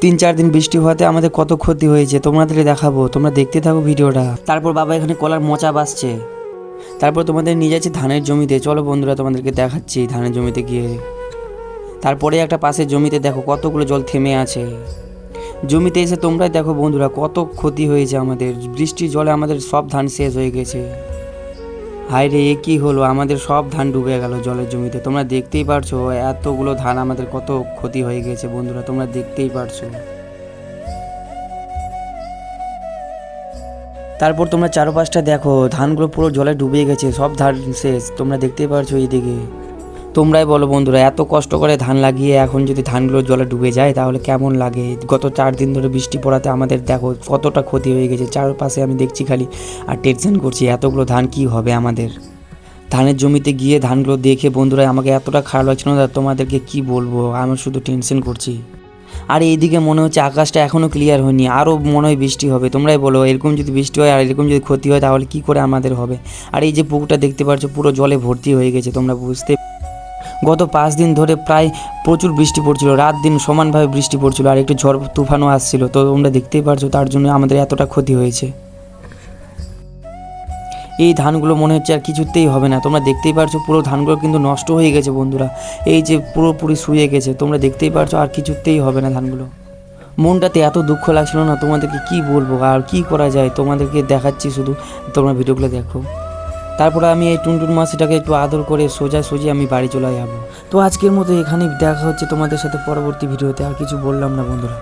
3-4 দিন বৃষ্টি হওয়াতে আমাদের কত ক্ষতি হয়েছে তোমাদের দেখাবো, তোমরা দেখতে থাকো ভিডিওটা। তারপর বাবা এখানে কলার মোচা বাসছে। তারপর তোমাদের নিয়ে যাচ্ছি ধানের জমিতে। চলো বন্ধুরা তোমাদেরকে দেখাচ্ছি ধানের জমিতে গিয়ে। তারপরে একটা পাশের জমিতে দেখো কতগুলো জল থেমে আছে। জমিতে এসে তোমরাই দেখো বন্ধুরা কত ক্ষতি হয়েছে আমাদের। বৃষ্টির জলে আমাদের সব ধান শেষ হয়ে গেছে। হায় রে, এ কী হলো, আমাদের সব ধান ডুবে গেল জলের জমিতে। তোমরা দেখতেই পারছো এতগুলো ধান আমাদের কত ক্ষতি হয়ে গেছে বন্ধুরা, তোমরা দেখতেই পারছো। তারপর তোমরা চারপাশটা দেখো, ধানগুলো পুরো জলে ডুবে গেছে, সব ধান শেষ। তোমরা দেখতেই পারছো এইদিকে। তোমরাই বলো বন্ধুরা, এত কষ্ট করে ধান লাগিয়ে এখন যদি ধানগুলো জলে ডুবে যায় তাহলে কেমন লাগে। গত 4 দিন ধরে বৃষ্টি পড়াতে আমাদের দেখো কতটা ক্ষতি হয়ে গেছে। চারপাশে আমি দেখছি খালি আর টেনশন করছি এতগুলো ধান কি হবে আমাদের। ধানের জমিতে গিয়ে ধানগুলো দেখে বন্ধুরা আমাকে এতটা খারাপ লাগছিল না, তোমাদেরকে কি বলবো, আমি শুধু টেনশন করছি। আর এইদিকে মনে হচ্ছে আকাশটা এখনও ক্লিয়ার হয়নি, আরও মনে হয় বৃষ্টি হবে। তোমরাই বলো, এরকম যদি বৃষ্টি হয় আর এরকম যদি ক্ষতি হয় তাহলে কি করে আমাদের হবে। আর এই যে পুকুরটা দেখতে পাচ্ছ পুরো জলে ভর্তি হয়ে গেছে, তোমরা বুঝতে। গত 5 দিন ধরে প্রায় প্রচুর বৃষ্টি পড়ছিল, রাত দিন সমানভাবে বৃষ্টি পড়ছিল, আর একটু ঝড় তুফানও আসছিল। তো তোমরা দেখতেই পারছো তার জন্য আমাদের এতটা ক্ষতি হয়েছে। এই ধানগুলো মনে হচ্ছে আর কিছুতেই হবে না। তোমরা দেখতেই পারছো পুরো ধানগুলো কিন্তু নষ্ট হয়ে গেছে বন্ধুরা। এই যে পুরোপুরি শুয়ে গেছে, তোমরা দেখতেই পারছো আর কিছুতেই হবে না ধানগুলো। মনটাতে এত দুঃখ লাগছিল না, তোমাদেরকে কি বলবো আর কি করা যায়। তোমাদেরকে দেখাচ্ছি শুধু, তোমরা ভিডিওগুলো দেখো। তারপরে আমি এই টুনটুন মাসিটাকে একটু আদর করে সোজাসুজি আমি বাড়ি চলে যাবো। তো আজকের মতো এখানেই দেখা হচ্ছে তোমাদের সাথে পরবর্তী ভিডিওতে। আর কিছু বললাম না বন্ধুরা।